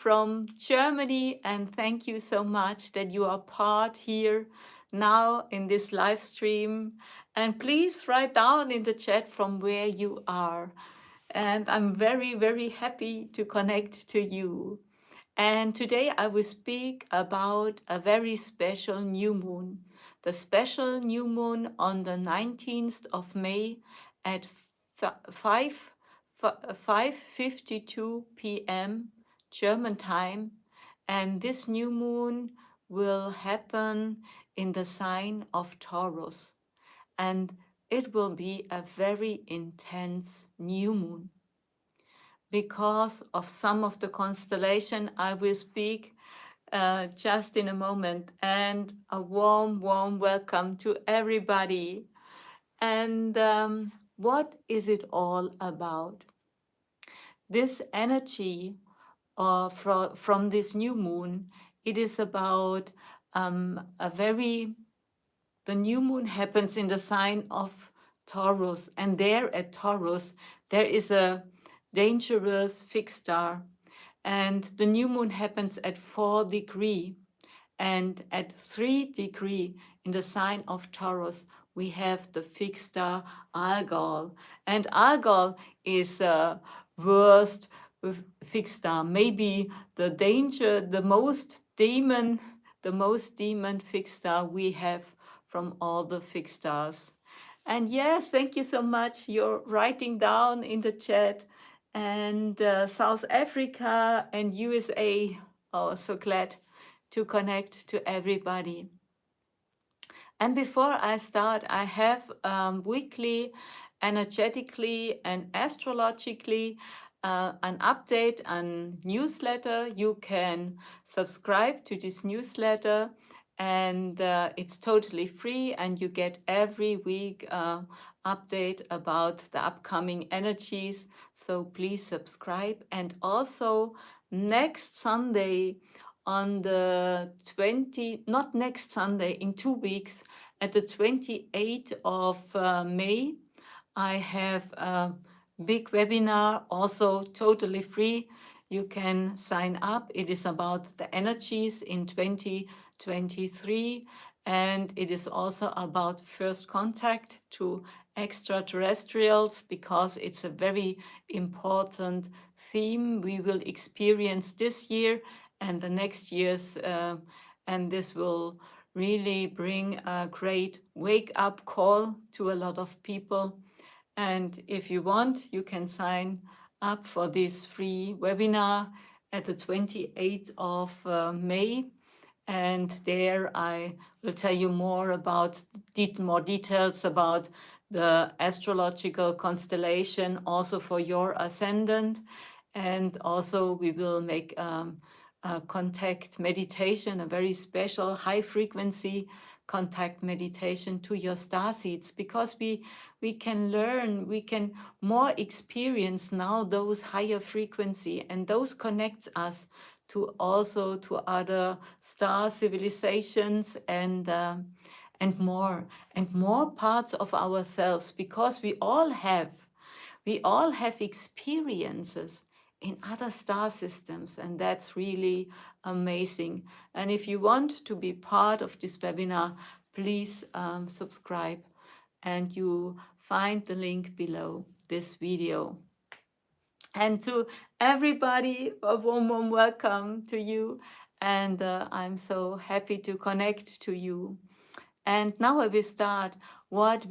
from Germany, and thank you so much that you are part here now in this live stream. And please write down in the chat from where you are. And I'm very, very happy to connect to you. And today I will speak about a very special new moon. The special new moon on the 19th of May at 5:52 p.m. German time. And this new moon will happen in the sign of Taurus. And it will be a very intense new moon because of some of the constellation I will speak just in a moment. And a warm, warm welcome to everybody. And what is it all about? This energy from this new moon, it is about the new moon happens in the sign of Taurus. And there at Taurus, there is a dangerous fixed star. And the new moon happens at 4 degrees. And at 3 degrees in the sign of Taurus, we have the fixed star Algol. And Algol is the worst fixed star, maybe the most demon fixed star we have from all the fixed stars. And yes, thank you so much. You're writing down in the chat. And South Africa and USA. Oh, so glad to connect to everybody. And before I start, I have weekly, energetically, and astrologically an update, a newsletter. You can subscribe to this newsletter, and it's totally free, and you get every week update about the upcoming energies. So please subscribe. And also next Sunday, on the not next Sunday, in 2 weeks, at the 28th of May, I have a big webinar, also totally free. You can sign up. It is about the energies in 2023, and it is also about first contact to extraterrestrials, because it's a very important theme we will experience this year and the next years, and this will really bring a great wake-up call to a lot of people. And if you want, you can sign up for this free webinar at the 28th of May. And there I will tell you more about more details about the astrological constellation, also for your ascendant. And also we will make a contact meditation, a very special high frequency contact meditation to your star seeds, because we can learn, we can more experience now those higher frequency, and those connects us to also to other star civilizations and more parts of ourselves, because we all have experiences in other star systems, and that's really amazing. And if you want to be part of this webinar, please subscribe, and you find the link below this video. And to everybody, a warm, warm welcome to you. And I'm so happy to connect to you. And now I will start what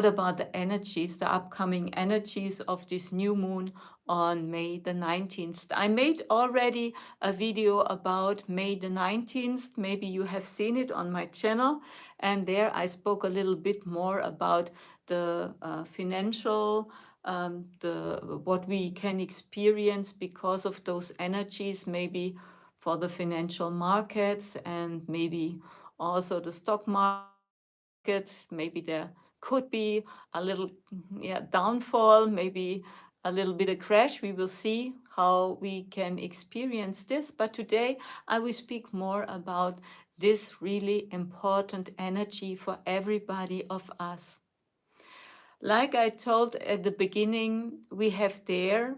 about the energies, the upcoming energies of this new moon on May the 19th. I made already a video about May the 19th. Maybe you have seen it on my channel. And there I spoke a little bit more about the financial, what we can experience because of those energies, maybe for the financial markets, and maybe also the stock market. Maybe there could be a little downfall, maybe a little bit of crash. We will see how we can experience this. But today I will speak more about this really important energy for everybody of us. Like I told at the beginning, we have there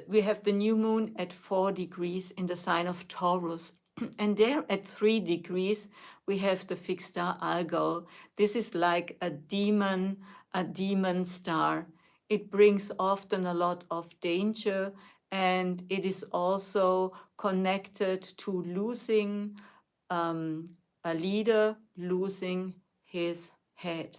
we have the new moon at 4 degrees in the sign of Taurus. And there at 3 degrees, we have the fixed star Algol. This is like a demon star. It brings often a lot of danger, and it is also connected to losing a leader, losing his head.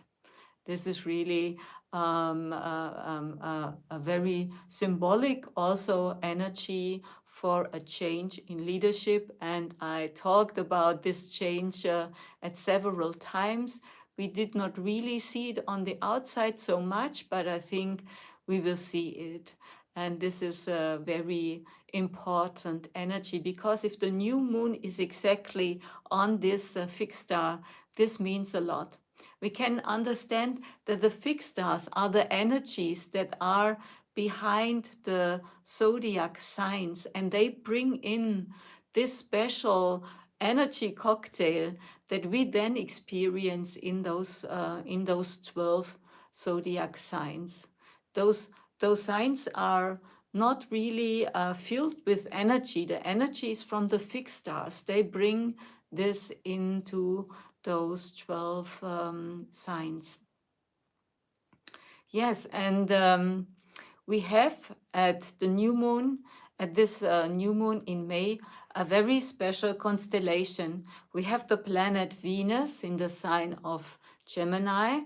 This is really a very symbolic also energy for a change in leadership. And I talked about this change at several times. We did not really see it on the outside so much, but I think we will see it. And this is a very important energy, because if the new moon is exactly on this fixed star, this means a lot. We can understand that the fixed stars are the energies that are behind the zodiac signs, and they bring in this special energy cocktail that we then experience in those 12 zodiac signs. Those signs are not really filled with energy. The energy is from the fixed stars. They bring this into those 12 signs. Yes, and we have at the new moon, at this new moon in May, a very special constellation. We have the planet Venus in the sign of Gemini.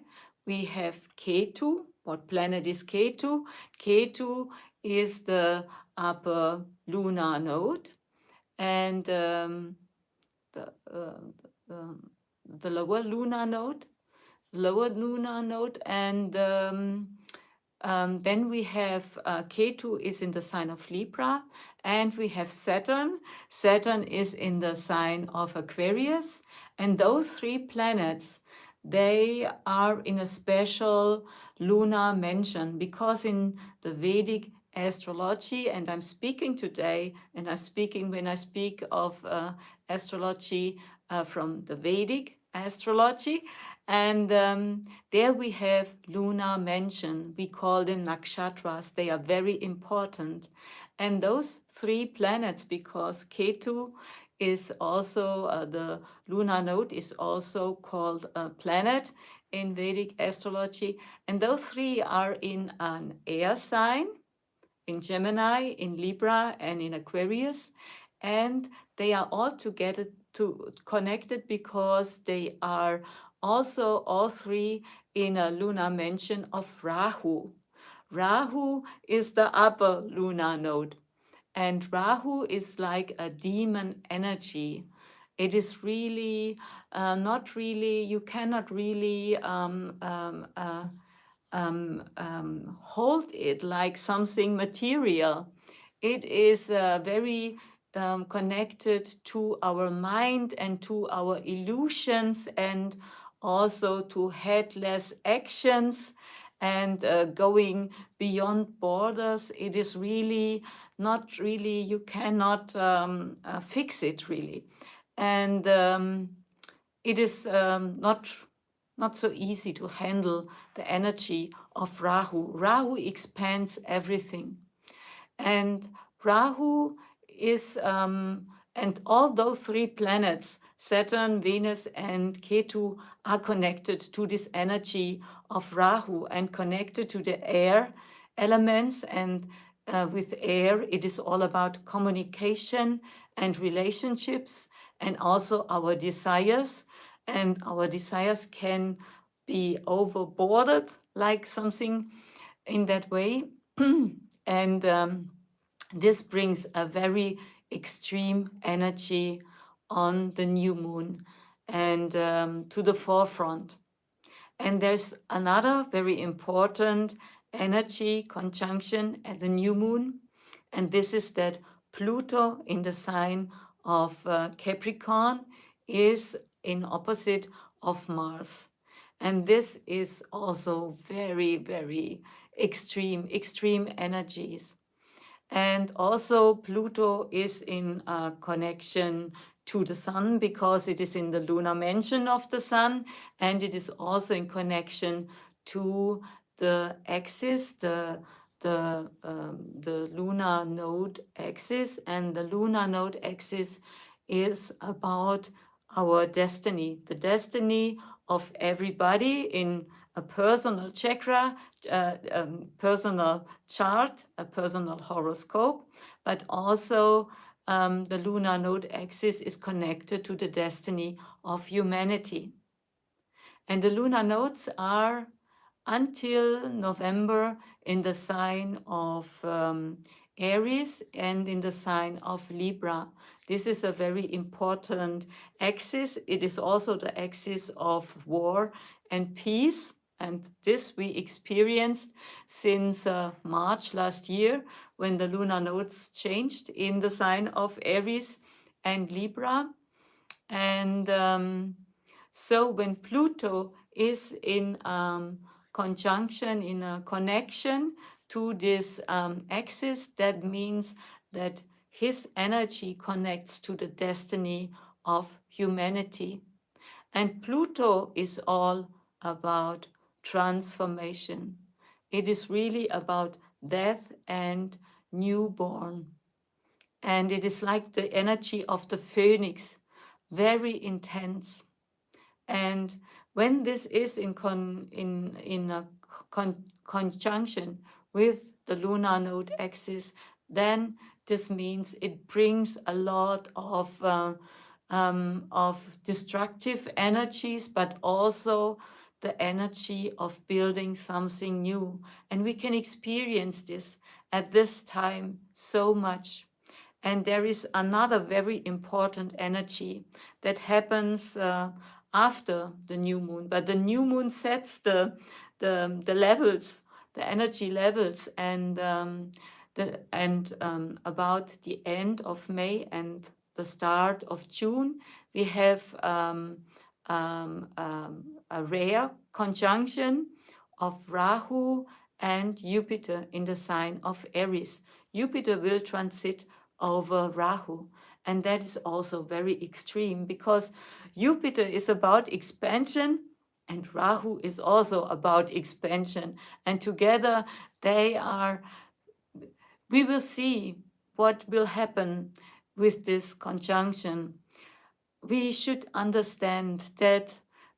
We have Ketu. What planet is Ketu? Ketu is the upper lunar node, and the, the lower lunar node, and then we have Ketu is in the sign of Libra, and we have Saturn. Saturn is in the sign of Aquarius, and those three planets, they are in a special lunar mansion, because in the Vedic astrology, and I'm speaking today, and I'm speaking when I speak of astrology from the Vedic astrology, and there we have lunar mansion. We call them nakshatras. They are very important. And those three planets, because Ketu is also, the lunar node is also called a planet in Vedic astrology. And those three are in an air sign, in Gemini, in Libra, and in Aquarius. And they are all together connected because they are also all three in a lunar mansion of Rahu. Rahu is the upper lunar node, and Rahu is like a demon energy. It is really not really, you cannot really hold it like something material. It is very connected to our mind and to our illusions, and also to headless actions, and going beyond borders. It is really not really, you cannot fix it really. And it is not so easy to handle the energy of Rahu. Rahu expands everything. And Rahu is, and all those three planets, Saturn, Venus, and Ketu, are connected to this energy of Rahu and connected to the air elements. And with air, it is all about communication and relationships, and also our desires. And our desires can be overboarded, like something in that way. And this brings a very extreme energy on the new moon, and to the forefront. And there's another very important energy conjunction at the new moon, and this is that Pluto in the sign of Capricorn is in opposite of Mars. And this is also very, very extreme energies. And also Pluto is in a connection to the sun, because it is in the lunar mansion of the sun, and it is also in connection to the axis, the the lunar node axis, and the lunar node axis is about our destiny, the destiny of everybody in a personal chakra, personal chart, a personal horoscope, but also the lunar node axis is connected to the destiny of humanity. And the lunar nodes are until November in the sign of Aries and in the sign of Libra. This is a very important axis. It is also the axis of war and peace. And this we experienced since March last year, when the lunar nodes changed in the sign of Aries and Libra. And so when Pluto is in conjunction, in a connection to this axis, that means that his energy connects to the destiny of humanity. And Pluto is all about transformation. It is really about death and newborn. And it is like the energy of the phoenix, very intense. And when this is in a conjunction with the lunar node axis, then this means it brings a lot of destructive energies, but also the energy of building something new. And we can experience this at this time so much. And there is another very important energy that happens after the new moon. But the new moon sets the levels, the energy levels, and about the end of May and the start of June, we have a rare conjunction of Rahu and Jupiter in the sign of Aries. Jupiter will transit over Rahu, and that is also very extreme, because Jupiter is about expansion and Rahu is also about expansion, and together they are, we will see what will happen with this conjunction. We should understand that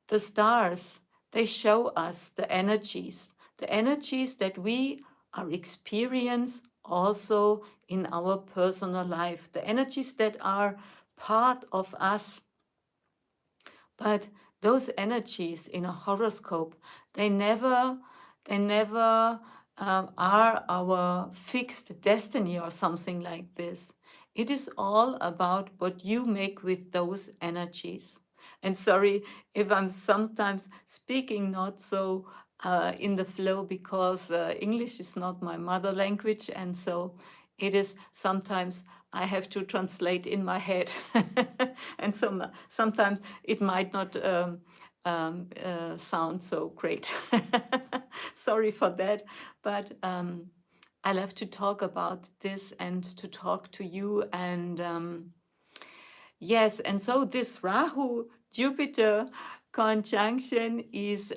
the stars, they show us the energies that we are experience also in our personal life, the energies that are part of us. But those energies in a horoscope, they never are our fixed destiny or something like this. It is all about what you make with those energies. And sorry if I'm sometimes speaking not so in the flow, because English is not my mother language, and so it is sometimes I have to translate in my head, and sometimes it might not sound so great. Sorry for that, but I love to talk about this and to talk to you. And yes, and so this Rahu Jupiter conjunction is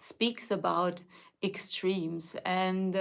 speaks about extremes, and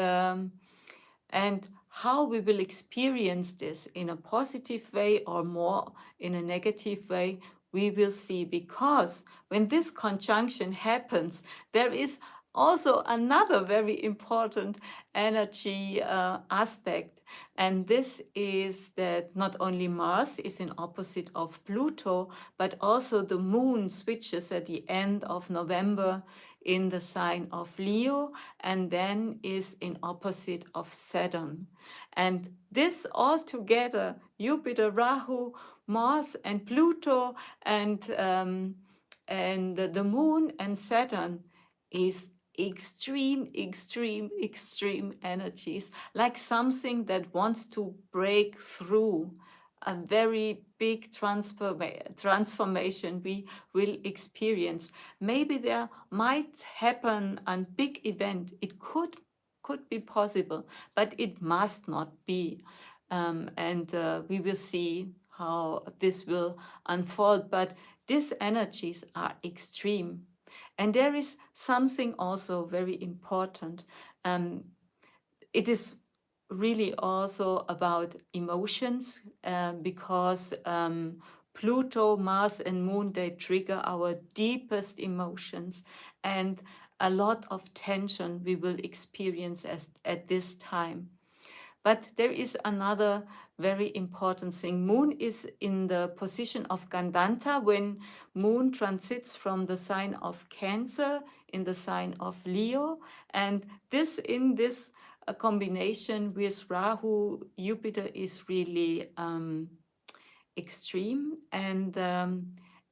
how we will experience this in a positive way or more in a negative way, we will see. Because when this conjunction happens, there is also another very important energy aspect, and this is that not only Mars is in opposite of Pluto, but also the moon switches at the end of November in the sign of Leo, and then is in opposite of Saturn. And this all together, Jupiter, Rahu, Mars, and Pluto, and the moon and Saturn, is extreme energies, like something that wants to break through a very big transformation we will experience. Maybe there might happen a big event. It could be possible, but it must not be. And we will see how this will unfold. But these energies are extreme. And there is something also very important. Um, it is really also about emotions, because Pluto, Mars, and Moon, they trigger our deepest emotions, and a lot of tension we will experience at this time. But there is another very important thing. Moon is in the position of Gandanta when Moon transits from the sign of Cancer in the sign of Leo. And this in this combination with Rahu, Jupiter is really extreme. And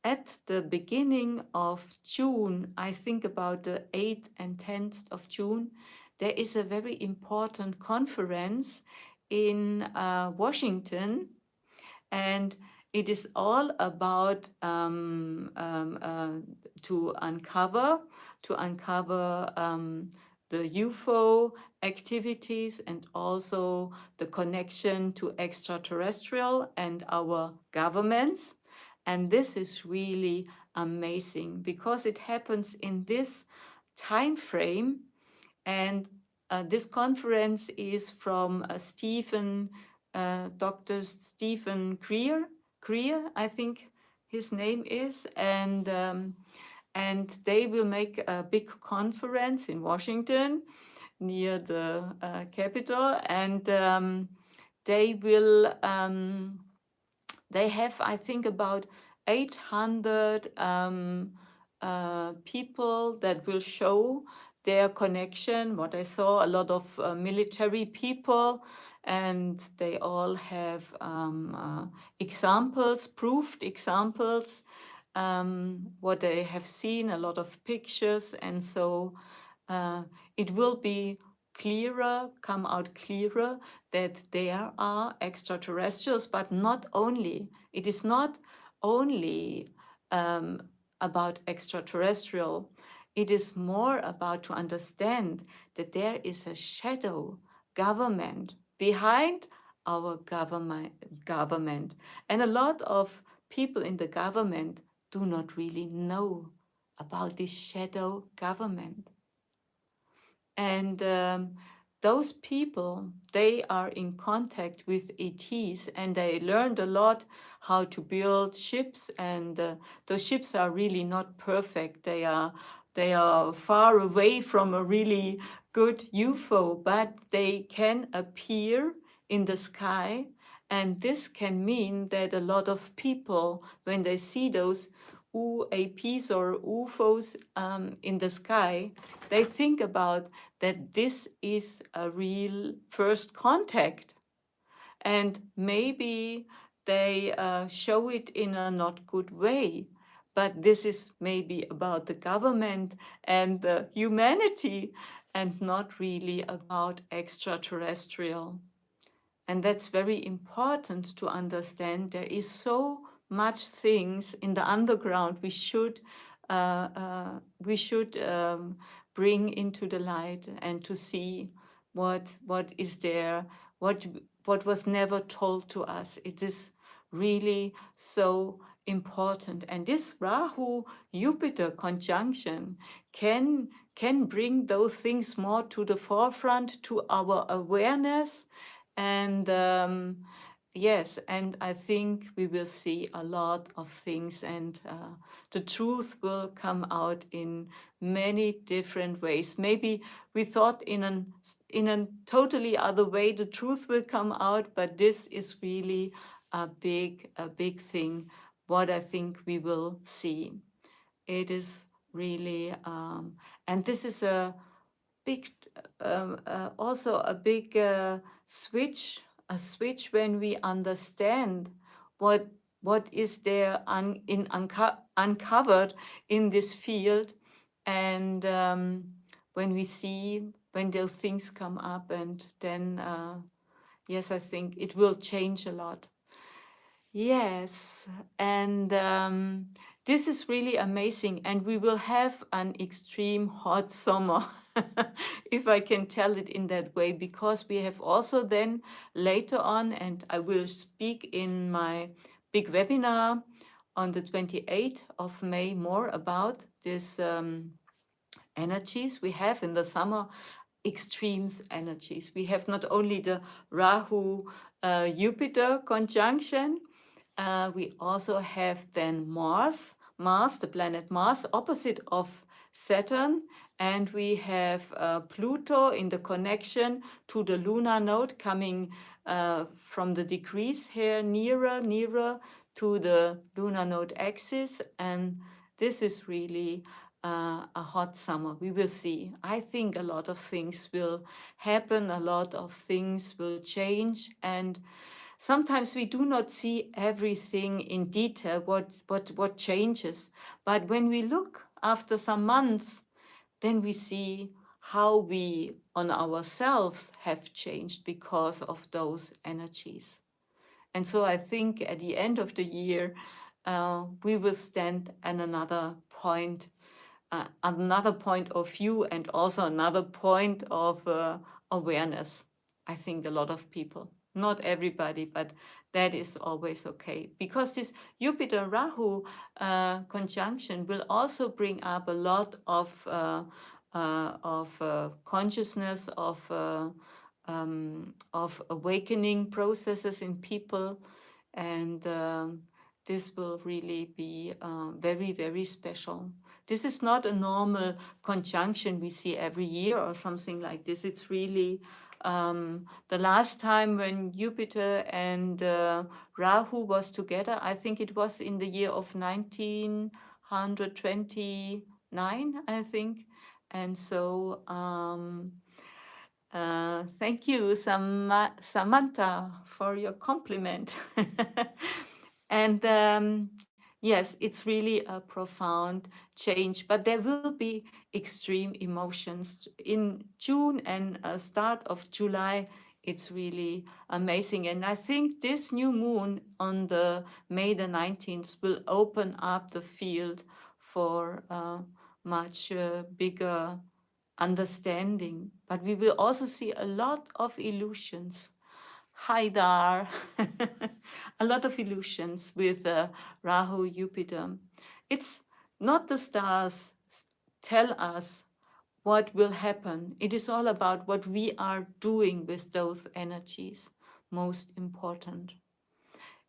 at the beginning of June, I think about the 8th and 10th of June, there is a very important conference in Washington, and it is all about to uncover the UFO activities and also the connection to extraterrestrial and our governments. And this is really amazing because it happens in this time frame. And this conference is from Dr. Stephen Greer, I think his name is, and they will make a big conference in Washington near the Capitol, and they will. They have, I think, about 800 people that will show their connection. What I saw, a lot of military people, and they all have examples, proved examples, what they have seen, a lot of pictures, and so it will be clearer, come out clearer that there are extraterrestrials, but not only. It is not only about extraterrestrial. It is more about to understand that there is a shadow government behind our government. And a lot of people in the government do not really know about this shadow government. And those people, they are in contact with ETs, and they learned a lot how to build ships. And those ships are really not perfect. They are far away from a really good UFO, but they can appear in the sky. And this can mean that a lot of people, when they see those UAPs or UFOs in the sky, they think about that this is a real first contact. And maybe they show it in a not good way. But this is maybe about the government and the humanity and not really about extraterrestrial. And that's very important to understand. There is so much things in the underground we should bring into the light and to see what is there, what was never told to us. It is really so important. And this Rahu Jupiter conjunction can bring those things more to the forefront, to our awareness. And yes, and I think we will see a lot of things, and the truth will come out in many different ways. Maybe we thought in a totally other way the truth will come out, but this is really a big thing. What I think we will see, it is really, and this is a big, also a big switch, a switch when we understand what is there uncovered in this field, and when we see when those things come up, and then yes, I think it will change a lot. Yes, and this is really amazing, and we will have an extreme hot summer, if I can tell it in that way, because we have also then later on, and I will speak in my big webinar on the 28th of May more about this energies we have in the summer. extremes energies. We have not only the Rahu Jupiter conjunction, we also have then Mars, the planet Mars, opposite of Saturn, and we have Pluto in the connection to the lunar node coming from the degrees here nearer to the lunar node axis, and this is really a hot summer. We will see. I think a lot of things will happen, a lot of things will change, and sometimes we do not see everything in detail, what changes. But when we look after some months, then we see how we on ourselves have changed because of those energies. And so I think at the end of the year, we will stand at another point of view, and also another point of awareness. I think a lot of people, not everybody, but that is always okay, because this Jupiter Rahu conjunction will also bring up a lot of consciousness, of awakening processes in people, and this will really be very, very special. This is not a normal conjunction we see every year or something like this. It's really the last time when Jupiter and Rahu was together, I think it was in the year of 1929, I think. And so thank you, Samantha, for your compliment. And yes, it's really a profound change, but there will be extreme emotions in June and start of July. It's really amazing. And I think this new moon on the May the 19th will open up the field for much bigger understanding. But we will also see a lot of illusions. Hi there. A lot of illusions with Rahu, Jupiter. It's not the stars tell us what will happen. It is all about what we are doing with those energies, most important.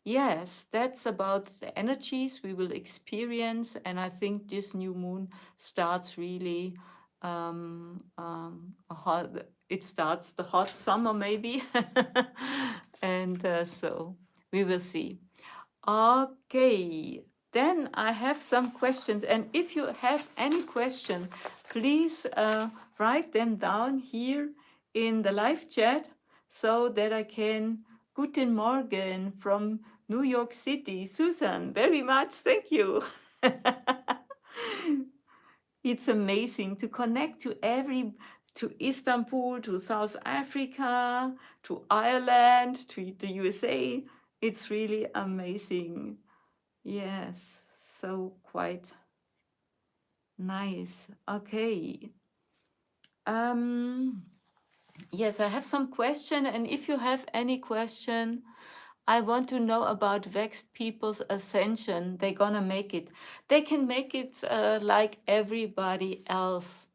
Yes, that's about the energies we will experience, and I think this new moon starts really it starts the hot summer maybe, and so we will see. Okay, then I have some questions, and if you have any question, please write them down here in the live chat so that I can. Guten Morgen from New York City. Susan, very much thank you. It's amazing to connect to Istanbul, to South Africa, to Ireland, to the USA. It's really amazing. Yes, so quite nice. Okay. Yes, I have some question, and if you have any question, I want to know about Vaxxed people's ascension. They're gonna make it. They can make it like everybody else.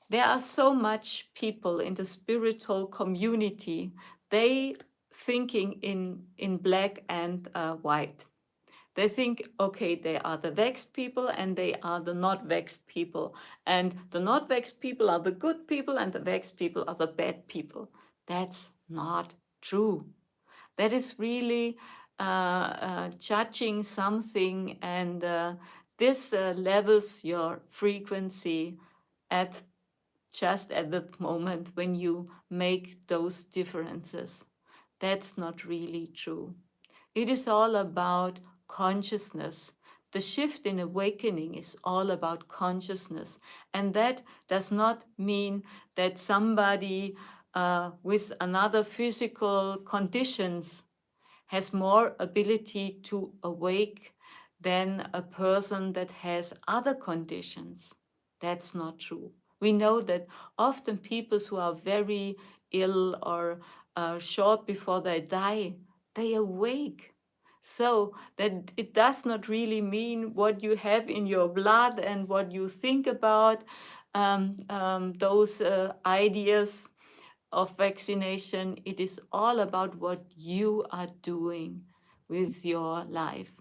There are so much people in the spiritual community. They thinking in black and white. They think, okay, they are the vexed people and they are the not vexed people. And the not vexed people are the good people and the vexed people are the bad people. That's not true. That is really judging something, and this levels your frequency at just at the moment when you make those differences. That's not really true. It is all about consciousness. The shift in awakening is all about consciousness. And that does not mean that somebody with another physical conditions has more ability to awake than a person that has other conditions. That's not true. We know that often people who are very ill or short before they die, they awake. So that it does not really mean what you have in your blood and what you think about. those ideas of vaccination. It is all about what you are doing with your life.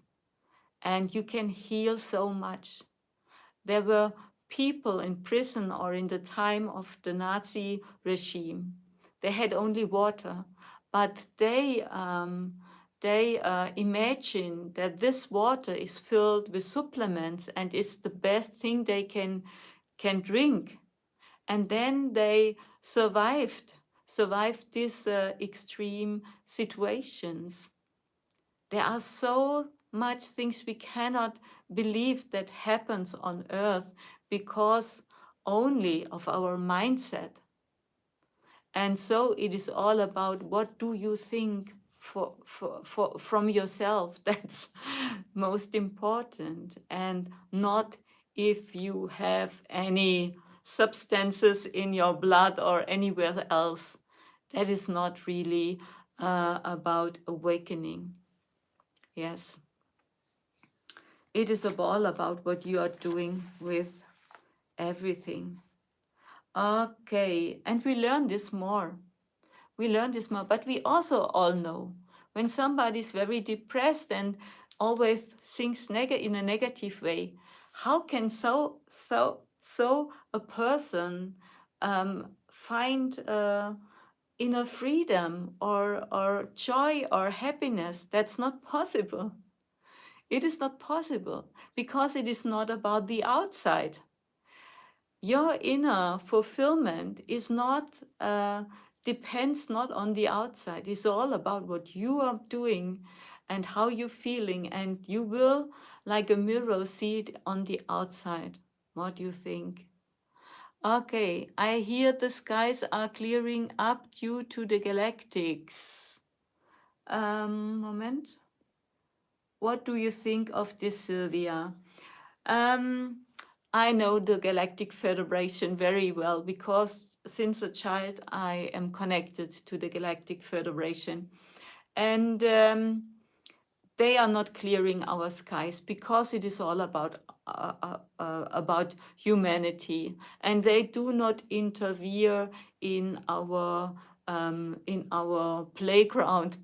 And you can heal so much. There were people in prison or in the time of the Nazi regime. They had only water, but they imagine that this water is filled with supplements and is the best thing they can drink. And then they survived these extreme situations. There are so much things we cannot believe that happens on earth because only of our mindset. And so it is all about what do you think from yourself. That's most important, and not if you have any substances in your blood or anywhere else. That is not really about awakening. Yes. It is all about what you are doing with everything. Okay, and we learn this more. We learn this more, but we also all know when somebody is very depressed and always thinks in a negative way, how can so a person find inner freedom or joy or happiness? That's not possible. It is not possible because it is not about the outside. Your inner fulfillment is not depends not on the outside. It's all about what you are doing and how you're feeling, and you will, like a mirror, see it on the outside. What do you think? Okay, I hear the skies are clearing up due to the galactics. Moment. What do you think of this, Sylvia? Um, I know the Galactic Federation very well because since a child I am connected to the Galactic Federation. And they are not clearing our skies because it is all about humanity, and they do not interfere in our playground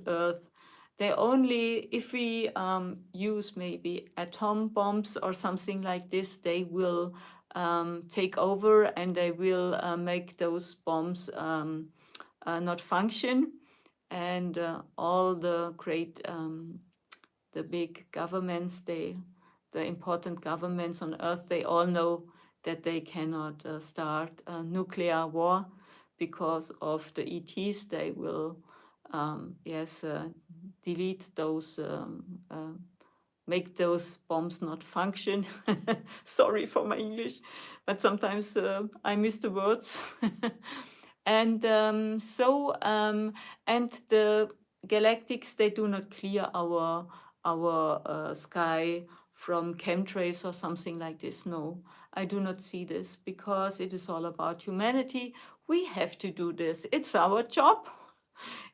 Earth. They only, if we use maybe atom bombs or something like this, they will take over and they will make those bombs not function. And all the great, the big governments, the important governments on Earth, they all know that they cannot start a nuclear war because of the ETs. They will, delete those, make those bombs not function. Sorry for my English, but sometimes I miss the words. And and the galactics, they do not clear our sky from chemtrails or something like this. No, I do not see this because it is all about humanity. We have to do this. It's our job.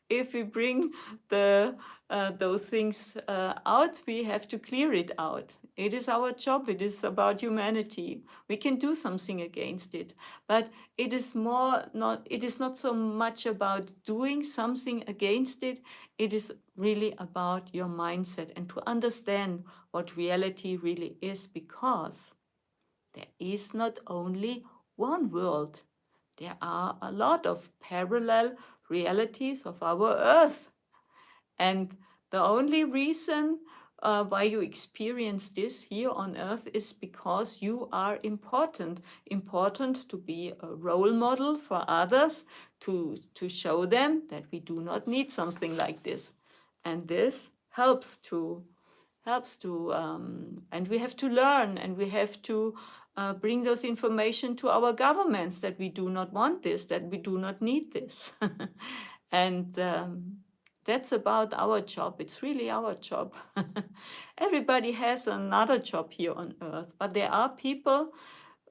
If we bring those things out, we have to clear it out. It is our job. It is about humanity. We can do something against it, but it is not. It is not so much about doing something against it. It is really about your mindset and to understand what reality really is, because there is not only one world. There are a lot of parallel realities of our Earth. And the only reason why you experience this here on Earth is because you are important. Important to be a role model for others, to show them that we do not need something like this. And this helps to, and we have to learn, and we have to bring those information to our governments that we do not want this, that we do not need this. And that's about our job. It's really our job. Everybody has another job here on Earth, but there are people,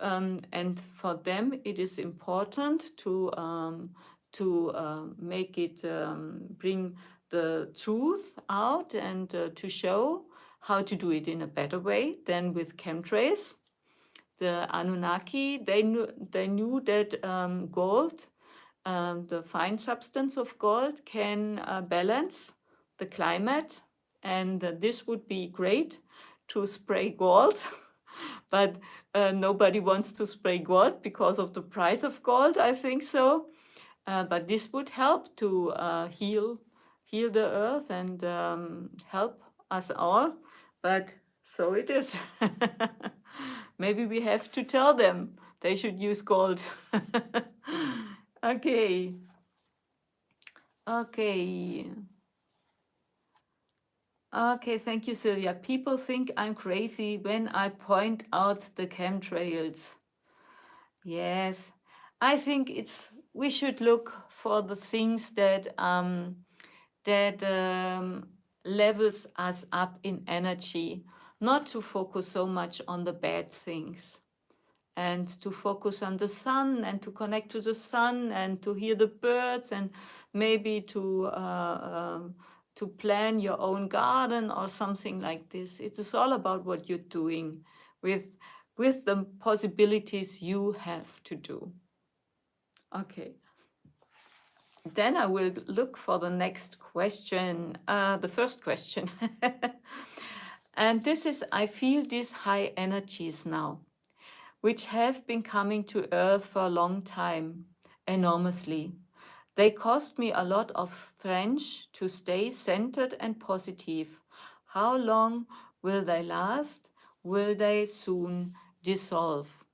and for them it is important to make it, bring the truth out, and to show how to do it in a better way than with chemtrails. the Anunnaki, they knew that gold, the fine substance of gold, can balance the climate, and this would be great to spray gold. But nobody wants to spray gold because of the price of gold, I think so. But this would help to heal the earth and help us all. But so it is. Maybe we have to tell them they should use gold. Okay. Okay. Okay, thank you, Sylvia. People think I'm crazy when I point out the chemtrails. Yes, I think we should look for the things that levels us up in energy, not to focus so much on the bad things, and to focus on the sun and to connect to the sun and to hear the birds and maybe to plan your own garden or something like this. It is all about what you're doing with the possibilities you have to do. Okay. Then I will look for the next question, the first question. And this is, I feel these high energies now, which have been coming to Earth for a long time, enormously. They cost me a lot of strength to stay centered and positive. How long will they last? Will they soon dissolve?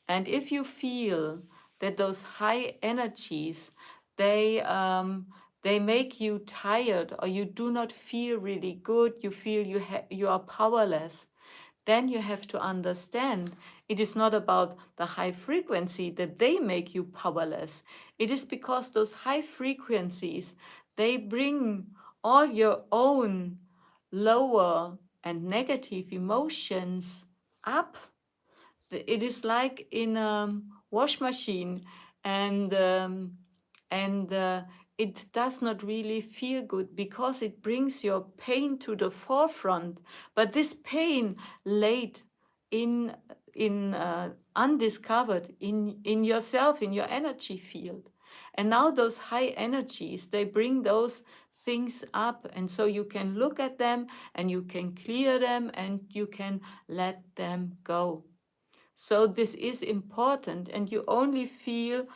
And if you feel that those high energies, they make you tired, or you do not feel really good, you feel you are powerless, then you have to understand it is not about the high frequency that they make you powerless. It is because those high frequencies, they bring all your own lower and negative emotions up. It is like in a wash machine, and it does not really feel good because it brings your pain to the forefront. But this pain laid in undiscovered in yourself, in your energy field. And now those high energies, they bring those things up, and so you can look at them and you can clear them and you can let them go. So this is important, and you only feel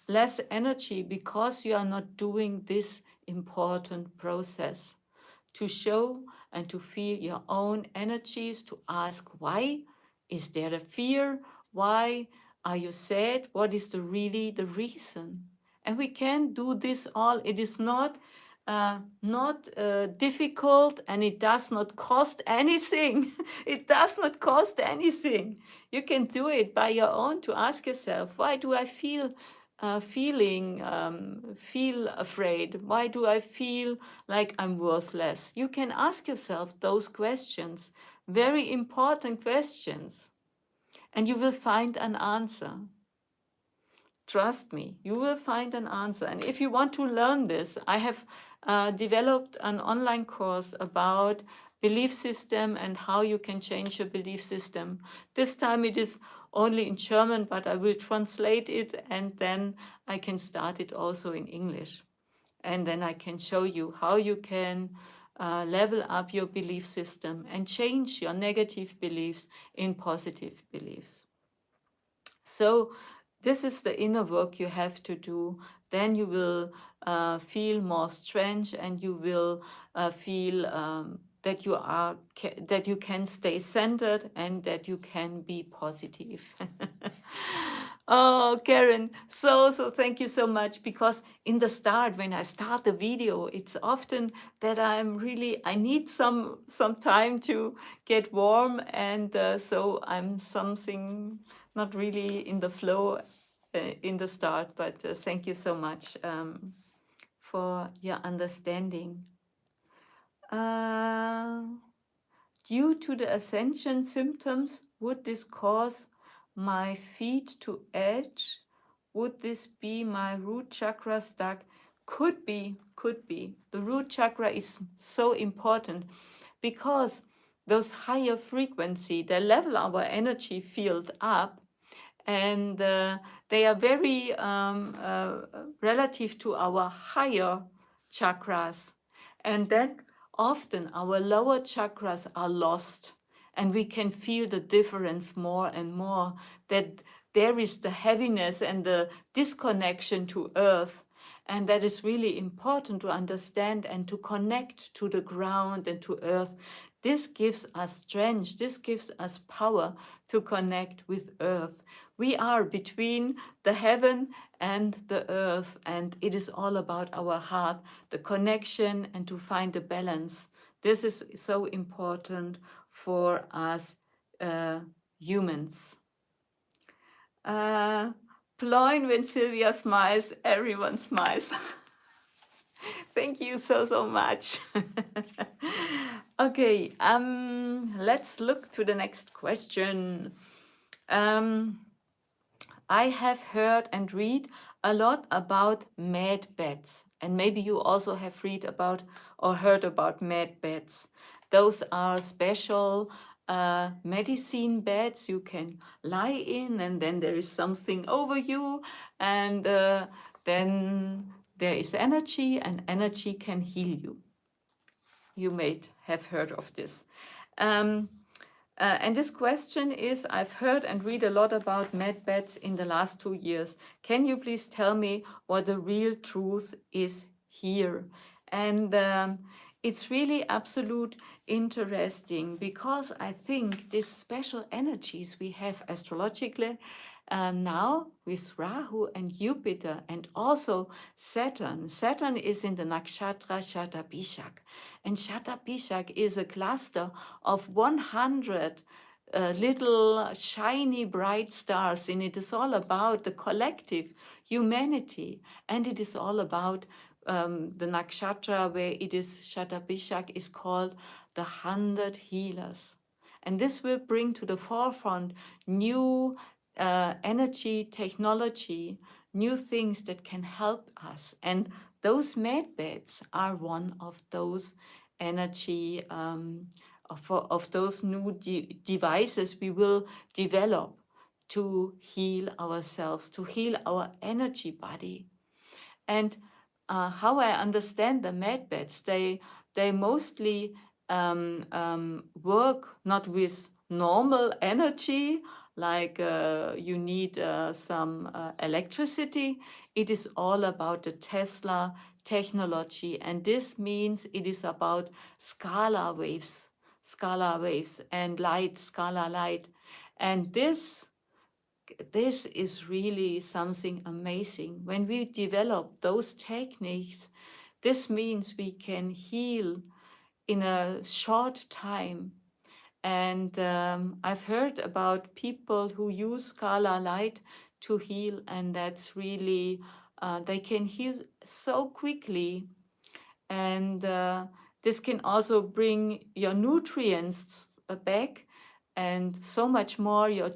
less energy because you are not doing this important process to show and to feel your own energies, to ask why. Is there a fear? Why are you sad? What is really the reason? And we can do this all. It is not difficult, and it does not cost anything. It does not cost anything. You can do it by your own, to ask yourself, why do I feel feel afraid? Why do I feel like I'm worthless? You can ask yourself those questions, very important questions, and you will find an answer. Trust me, you will find an answer. And if you want to learn this, I have developed an online course about belief system and how you can change your belief system. This time it is only in German, but I will translate it, and then I can start it also in English. And then I can show you how you can level up your belief system and change your negative beliefs in positive beliefs. So this is the inner work you have to do. Then you will feel more strength, and you will feel that you can stay centered and that you can be positive. Oh, Karen, so thank you so much, because in the start, when I start the video, it's often that I need some time to get warm, and so I'm something not really in the flow in the start. But thank you so much for your understanding. Due to the ascension symptoms, would this cause my feet to edge? Would this be my root chakra stuck? Could be, could be. The root chakra is so important because those higher frequency, they level our energy field up, and they are very relative to our higher chakras. And then often our lower chakras are lost, and we can feel the difference more and more, that there is the heaviness and the disconnection to earth. And that is really important to understand and to connect to the ground and to earth. This gives us strength, this gives us power to connect with earth. We are between the heaven and the earth, and it is all about our heart, the connection, and to find a balance. This is so important for us humans. Ploin, when Sylvia smiles, everyone smiles. Thank you so much. Okay, let's look to the next question. I have heard and read a lot about med beds, and maybe you also have read about or heard about med beds. Those are special medicine beds you can lie in, and then there is something over you, and then there is energy, and energy can heal you. You may have heard of this. And this question is, I've heard and read a lot about med beds in the last 2 years. Can you please tell me what the real truth is here? And it's really absolute interesting, because I think these special energies we have astrologically now with Rahu and Jupiter, and also Saturn. Saturn is in the nakshatra Shatabishak, and Shatabishak is a cluster of 100 little shiny bright stars, and it is all about the collective humanity, and it is all about the nakshatra where it is Shatabishak is called the 100 healers. And this will bring to the forefront new energy, technology, new things that can help us. And those med beds are one of those energy, of those new devices we will develop to heal ourselves, to heal our energy body. And how I understand the med beds, they mostly work not with normal energy, like you need some electricity. It is all about the Tesla technology, and this means it is about scalar waves and light, scalar light. And this is really something amazing. When we develop those techniques, this means we can heal in a short time. And I've heard about people who use scalar light to heal, and that's really, they can heal so quickly. And this can also bring your nutrients back, and so much more. Your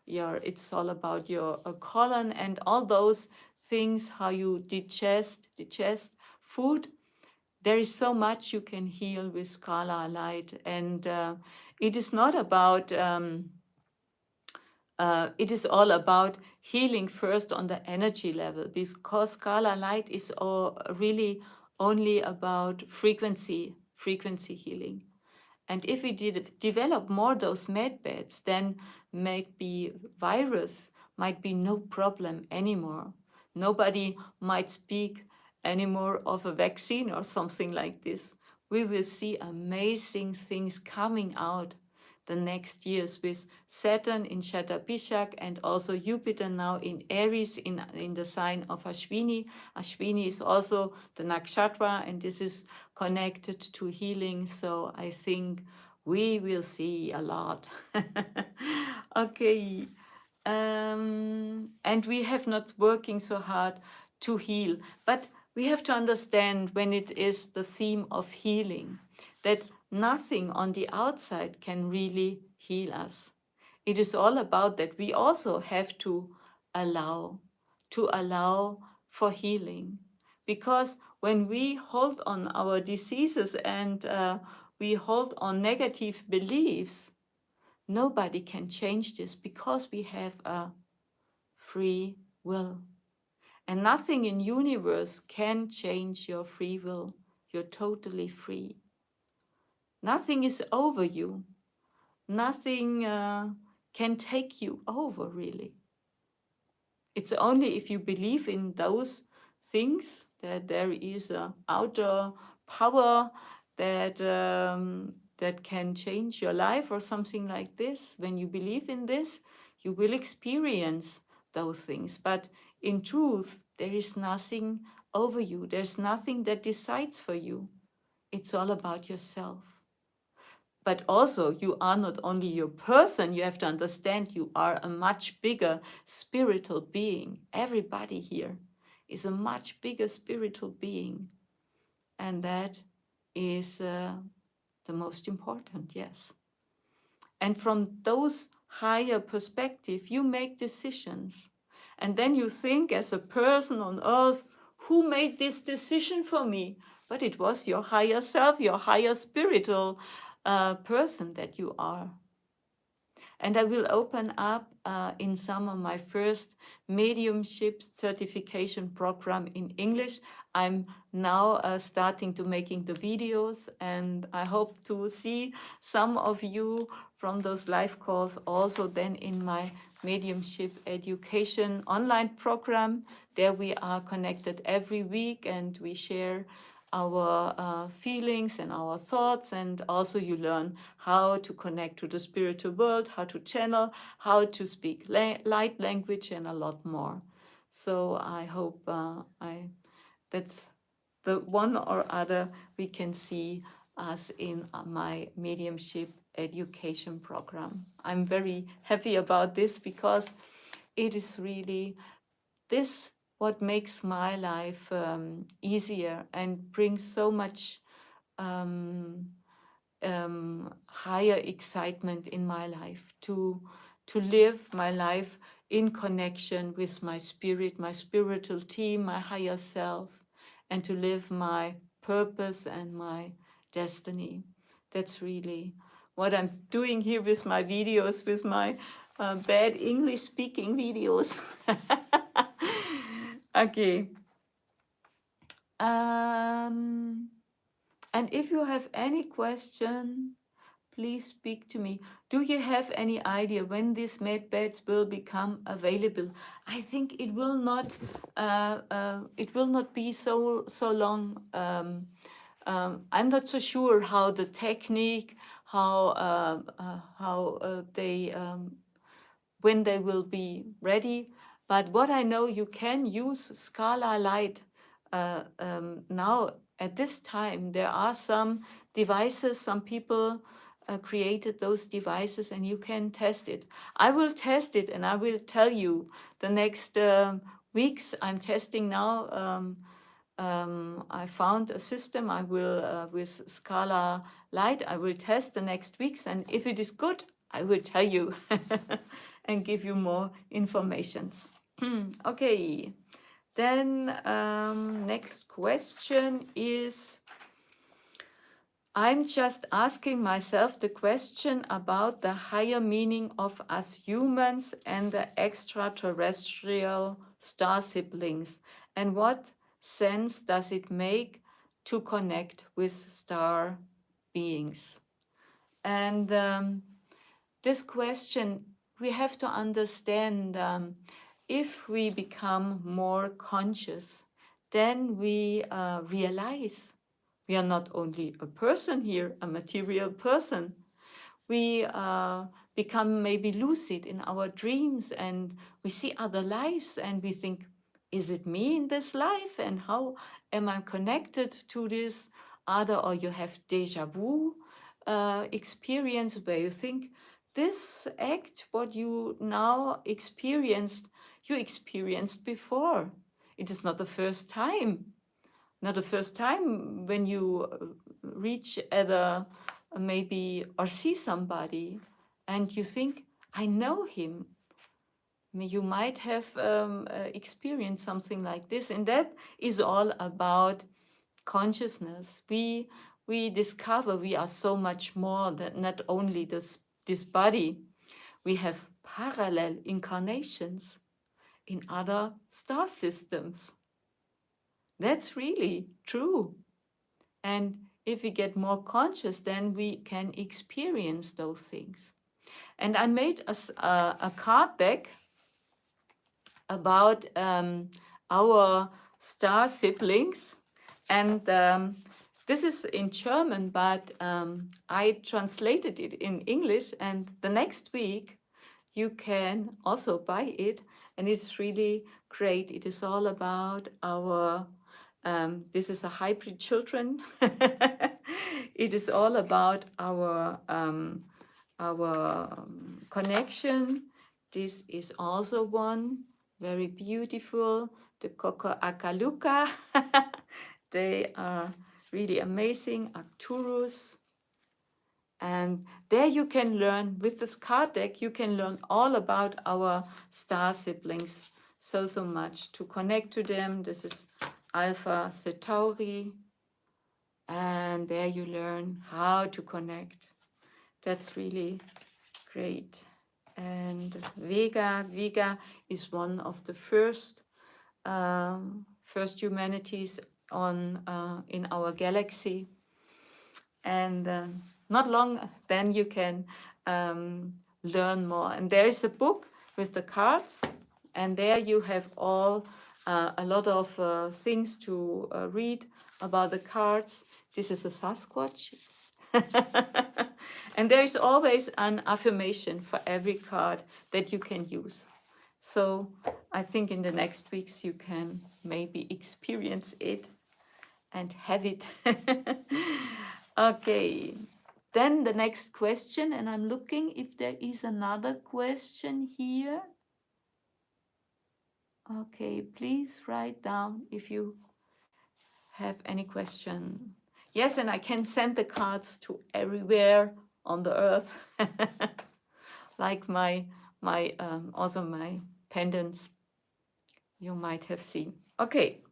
your it's all about your colon and all those things, how you digest food. There is so much you can heal with scalar light, and it is not about it is all about healing first on the energy level, because scalar light is really only about frequency healing. And if we develop more those med beds, then maybe virus might be no problem anymore. Nobody might speak anymore of a vaccine or something like this. We will see amazing things coming out the next years with Saturn in Shatabishak and also Jupiter now in Aries in the sign of Ashwini. Ashwini is also the nakshatra, and this is connected to healing. So I think we will see a lot. Okay. And we have not working so hard to heal, but we have to understand, when it is the theme of healing, that nothing on the outside can really heal us. It is all about that we also have to allow for healing, because when we hold on our diseases and we hold on negative beliefs, nobody can change this because we have a free will. And nothing in universe can change your free will. You're totally free. Nothing is over you. Nothing can take you over, really. It's only if you believe in those things, that there is a outer power that that can change your life or something like this. When you believe in this, you will experience those things. But in truth, there is nothing over you. There's nothing that decides for you. It's all about yourself. But also, you are not only your person, you have to understand you are a much bigger spiritual being. Everybody here is a much bigger spiritual being. And that is the most important, yes. And from those higher perspective, you make decisions. And then you think as a person on earth, who made this decision for me? But it was your higher self, your higher spiritual person that you are. And I will open up in summer my first mediumship certification program in English. I'm now starting to making the videos, and I hope to see some of you from those live calls also then in my mediumship education online program. There we are connected every week and we share our feelings and our thoughts, and also you learn how to connect to the spiritual world, how to channel, how to speak light language, and a lot more. So I hope that's the one or other we can see us in my mediumship education program. I'm very happy about this because it is really this what makes my life easier and brings so much higher excitement in my life to live my life in connection with my spirit, my spiritual team, my higher self, and to live my purpose and my destiny. That's really what I'm doing here with my videos, with my bad English speaking videos. Okay. And if you have any question, please speak to me. Do you have any idea when these med beds will become available? I think it will not. It will not be so long. I'm not so sure how the technique, how they when they will be ready. But what I know, you can use Scala Light now at this time. There are some devices, some people created those devices, and you can test it. I will test it and I will tell you the next weeks. I'm testing now. I found a system. I will with Scala Light. I will test the next weeks, and if it is good, I will tell you and give you more informations. Okay, then next question is, I'm just asking myself the question about the higher meaning of us humans and the extraterrestrial star siblings, and what sense does it make to connect with star beings? And this question, we have to understand, if we become more conscious, then we realize we are not only a person here, a material person. We become maybe lucid in our dreams, and we see other lives, and we think, is it me in this life? And how am I connected to this other? Or you have deja vu experience where you think, this act, what you now experienced, you experienced before. It is not the first time. Not the first time when you reach other, maybe, or see somebody and you think, I know him. You might have experienced something like this. And that is all about consciousness, we discover we are so much more than not only this body. We have parallel incarnations in other star systems. That's really true. And if we get more conscious, then we can experience those things. And I made a card deck about our star siblings. And this is in German, but I translated it in English. And the next week, you can also buy it. And it's really great. It is all about our, this is a hybrid children. It is all about our connection. This is also one very beautiful, the Coco Akaluka. They are really amazing, Arcturus. And there you can learn, with this card deck, you can learn all about our star siblings. So much to connect to them. This is Alpha Centauri. And there you learn how to connect. That's really great. And Vega is one of the first humanities on in our galaxy. And not long then you can learn more. And there is a book with the cards, and there you have all a lot of things to read about the cards. This is a Sasquatch. And there is always an affirmation for every card that you can use. So I think in the next weeks you can maybe experience it and have it. Okay, then the next question, and I'm looking if there is another question here. Okay, please write down if you have any question. Yes, and I can send the cards to everywhere on the earth, like my also my pendants you might have seen. Okay.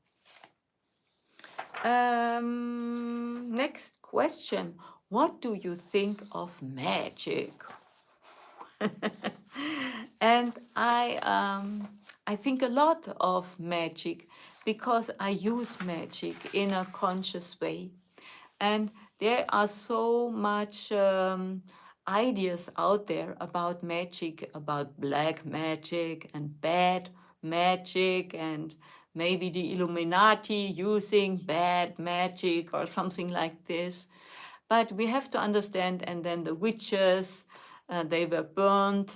Next question. What do you think of magic? And I think a lot of magic because I use magic in a conscious way. And there are so much ideas out there about magic, about black magic and bad magic, and maybe the Illuminati using bad magic or something like this. But we have to understand, and then the witches, they were burned,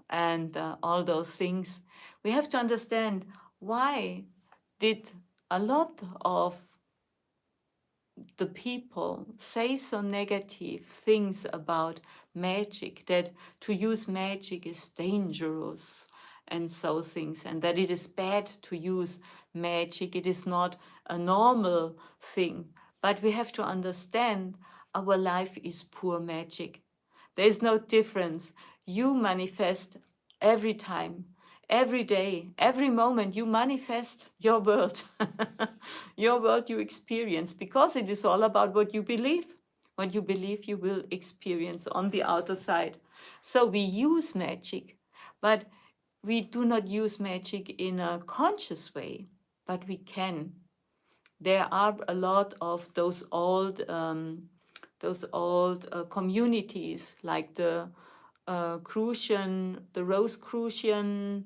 and all those things. We have to understand why did a lot of the people say so negative things about magic, that to use magic is dangerous and so things, and that it is bad to use magic, it is not a normal thing. But we have to understand our life is pure magic. There is no difference. You manifest every time, every day, every moment. You manifest your world, your world you experience, because it is all about what you believe. What you believe you will experience on the outer side. So we use magic, but we do not use magic in a conscious way, but we can. There are a lot of those old communities, like the the Rosicrucian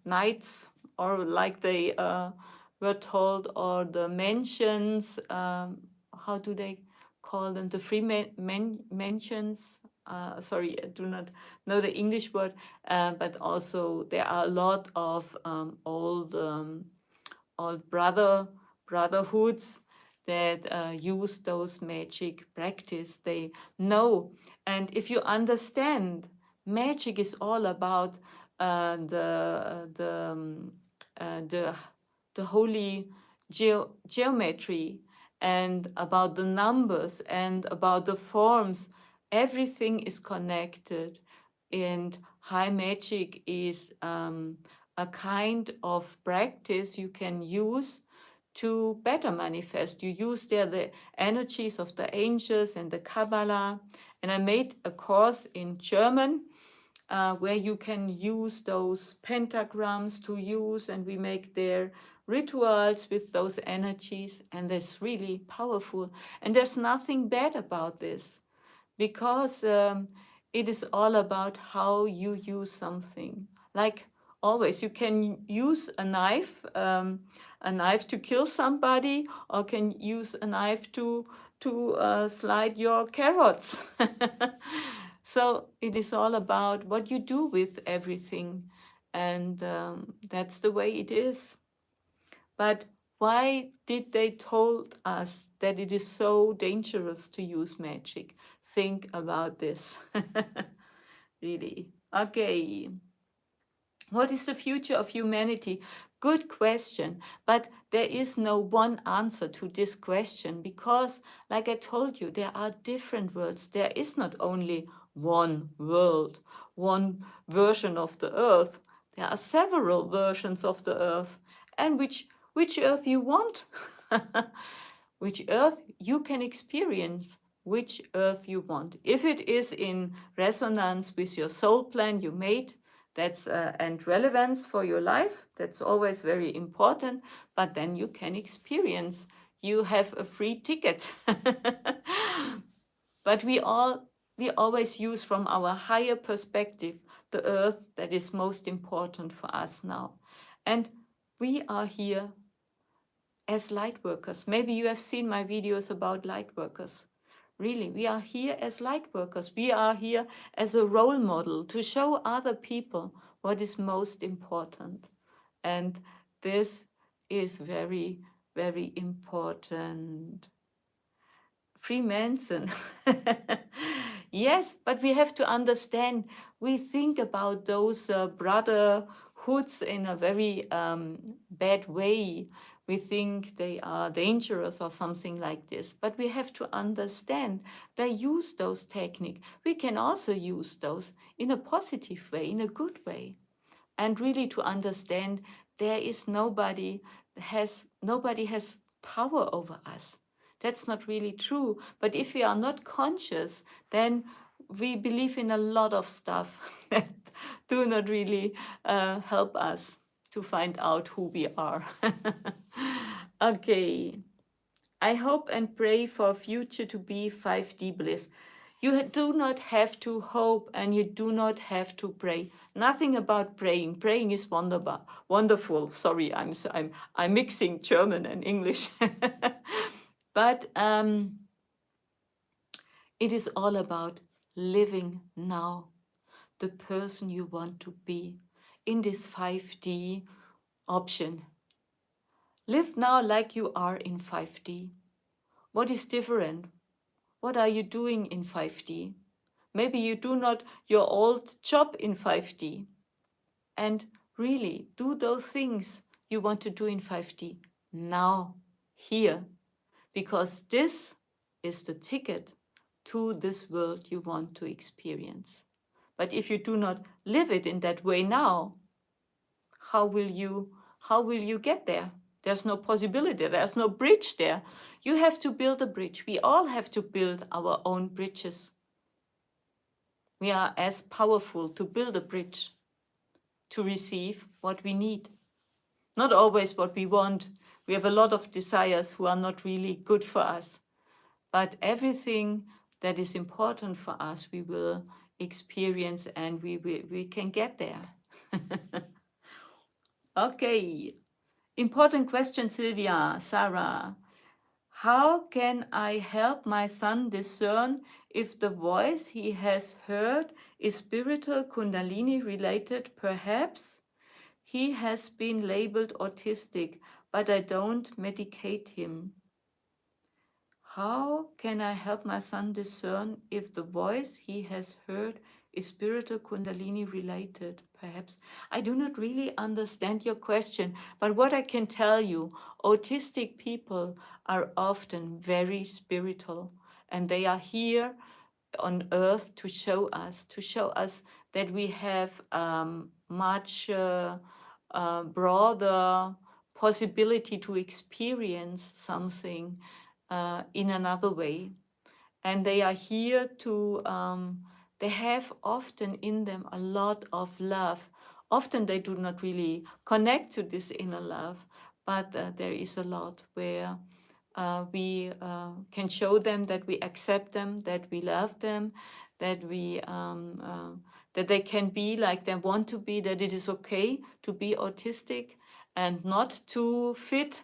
knights, or like they were told, or the mansions. How do they call them? The mansions. Sorry, I do not know the English word, but also there are a lot of old brotherhoods that use those magic practice. They know, and if you understand, magic is all about the holy geometry, and about the numbers, and about the forms. Everything is connected, and high magic is a kind of practice you can use to better manifest. You use there the energies of the angels and the Kabbalah. And I made a course in German where you can use those pentagrams to use, and we make their rituals with those energies, and it's really powerful. And there's nothing bad about this, because it is all about how you use something. Like always, you can use a knife to kill somebody, or can use a knife to slide your carrots. So it is all about what you do with everything, and that's the way it is. But why did they told us that it is so dangerous to use magic? Think about this. Really. Okay. What is the future of humanity? Good question. But there is no one answer to this question, because, like I told you, there are different worlds. There is not only one world, one version of the earth. There are several versions of the earth. And which earth you want? Which earth you can experience, which earth you want. If it is in resonance with your soul plan you made, that's and relevance for your life, that's always very important. But then you can experience. You have a free ticket. But we always use from our higher perspective the earth that is most important for us now. And we are here as light workers. Maybe you have seen my videos about light workers. Really, we are here as light workers. We are here as a role model to show other people what is most important. And this is very, very important. Freemason. Yes, but we have to understand, we think about those brotherhoods in a very bad way. We think they are dangerous or something like this. But we have to understand they use those techniques. We can also use those in a positive way, in a good way. And really to understand there is nobody has power over us. That's not really true. But if we are not conscious, then we believe in a lot of stuff that do not really help us to find out who we are. Okay. I hope and pray for a future to be 5D bliss. You do not have to hope, and you do not have to pray. Nothing about praying. Praying is wonderful. Sorry, I'm mixing German and English. But it is all about living now, the person you want to be in this 5D option. Live now like you are in 5D. What is different? What are you doing in 5D? Maybe you do not your old job in 5D. And really do those things you want to do in 5D now, here, because this is the ticket to this world you want to experience. But if you do not live it in that way now, how will you get there? There's no possibility. There's no bridge there. You have to build a bridge. We all have to build our own bridges. We are as powerful to build a bridge to receive what we need. Not always what we want. We have a lot of desires who are not really good for us. But everything that is important for us, we will experience, and we can get there. Okay. Important question, Sylvia, Sarah. How can I help my son discern if the voice he has heard is spiritual Kundalini related? Perhaps he has been labeled autistic, but I don't medicate him. How can I help my son discern if the voice he has heard is spiritual Kundalini related? Perhaps. I do not really understand your question, but what I can tell you, autistic people are often very spiritual, and they are here on earth to show us that we have much broader possibility to experience something in another way. And they are here to, they have often in them a lot of love. Often they do not really connect to this inner love, but there is a lot where we can show them that we accept them, that we love them, that we that they can be like they want to be, that it is okay to be autistic and not to fit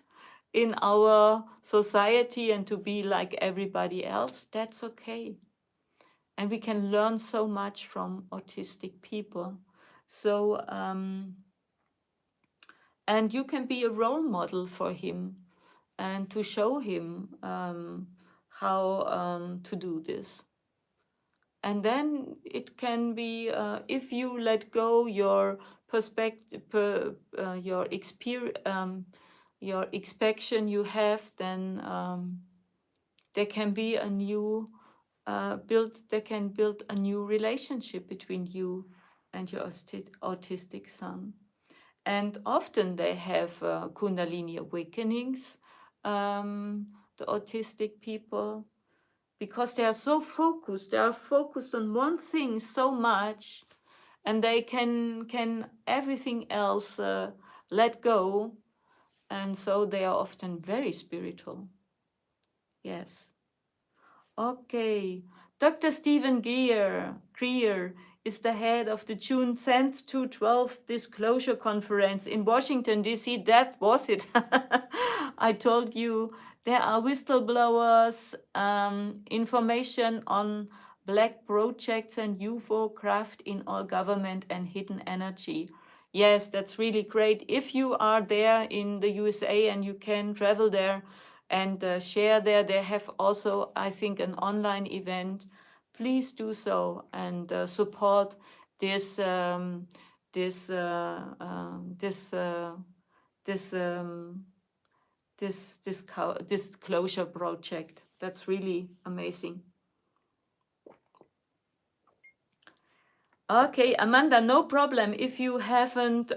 in our society and to be like everybody else. That's okay. And we can learn so much from autistic people. So, and you can be a role model for him and to show him how to do this. And then it can be, if you let go your perspective, your experience, your expectation you have, then there can be a new they can build a new relationship between you and your autistic son. And often they have Kundalini awakenings, the autistic people, because they are so focused. They are focused on one thing so much, and they can everything else let go, and so they are often very spiritual. Yes. Okay. Dr. Stephen Greer is the head of the June 10th to 12th Disclosure Conference in Washington, D.C. That was it. I told you there are whistleblowers, information on black projects and UFO craft in all government and hidden energy. Yes, that's really great. If you are there in the USA and you can travel there, and share there. They have also, I think, an online event. Please do so and support this this disclosure project. That's really amazing. Okay, Amanda, no problem if you haven't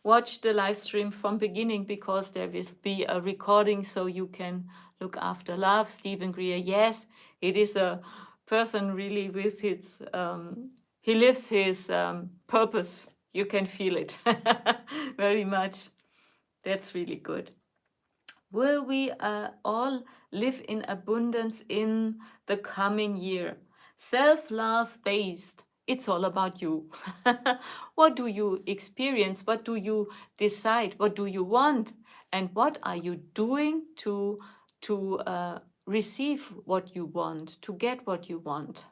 watched the live stream from beginning, because there will be a recording so you can look after love. Stephen Greer, yes, it is a person really with his, he lives his purpose. You can feel it very much. That's really good. Will we all live in abundance in the coming year? Self-love based. It's all about you. What do you experience? What do you decide? What do you want? And what are you doing to receive what you want, to get what you want?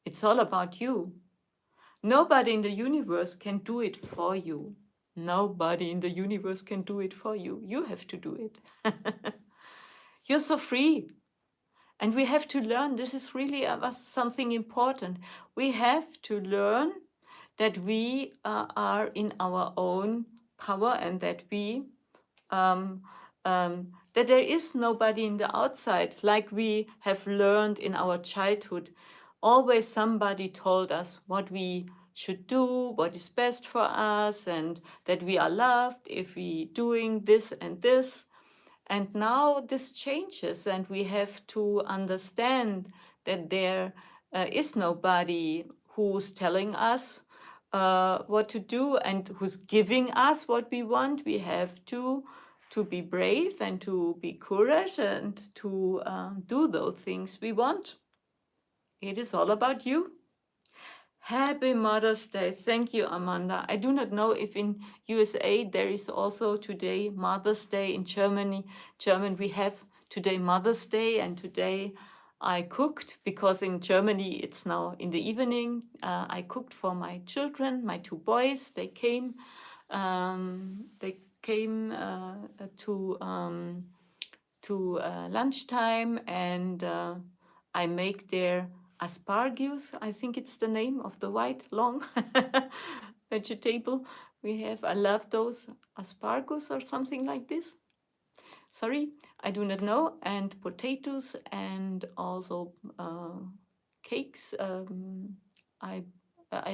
It's all about you. Nobody in the universe can do it for you. Nobody in the universe can do it for you. You have to do it. You're so free. And we have to learn, this is really something important. We have to learn that we are in our own power, and that we that there is nobody in the outside, like we have learned in our childhood. Always somebody told us what we should do, what is best for us, and that we are loved if we doing this and this. And now this changes, and we have to understand that there is nobody who's telling us what to do and who's giving us what we want. We have to be brave and to be courage and to do those things we want. It is all about you. Happy Mother's Day. Thank you, Amanda. I do not know if in USA there is also today Mother's Day. In German we have today Mother's Day, and today I cooked, because in Germany it's now in the evening. I cooked for my children, my two boys. They came to lunchtime, and I make their asparagus. I think it's the name of the white long vegetable we have. I love those asparagus or something like this. Sorry, I do not know. And potatoes, and also cakes. I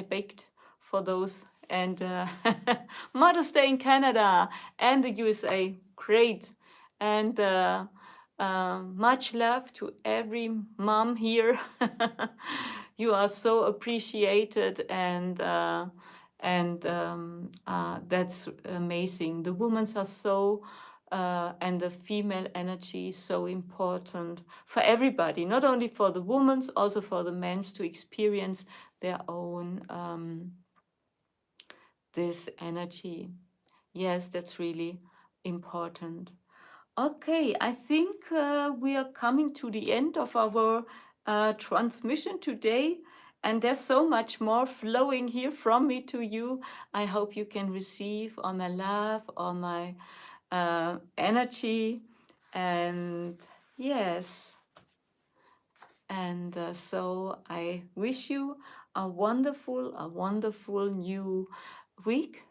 baked for those. And Mother's Day in Canada and the USA. Great. And much love to every mom here. You are so appreciated, and that's amazing. The women are so and the female energy is so important for everybody, not only for the women, also for the men to experience their own this energy. Yes, that's really important. Okay, I think we are coming to the end of our transmission today, and there's so much more flowing here from me to you. I hope you can receive all my love, all my energy, and yes, and so I wish you a wonderful new week,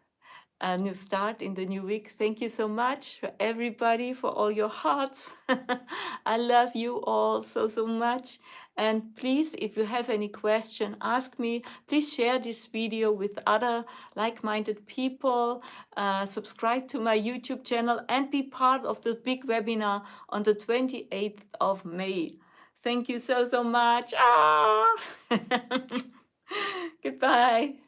a new start in the new week. Thank you so much for everybody, for all your hearts. I love you all so much. And please, if you have any question, ask me. Please share this video with other like-minded people. Subscribe to my YouTube channel and be part of the big webinar on the 28th of May. Thank you so much. Ah! Goodbye.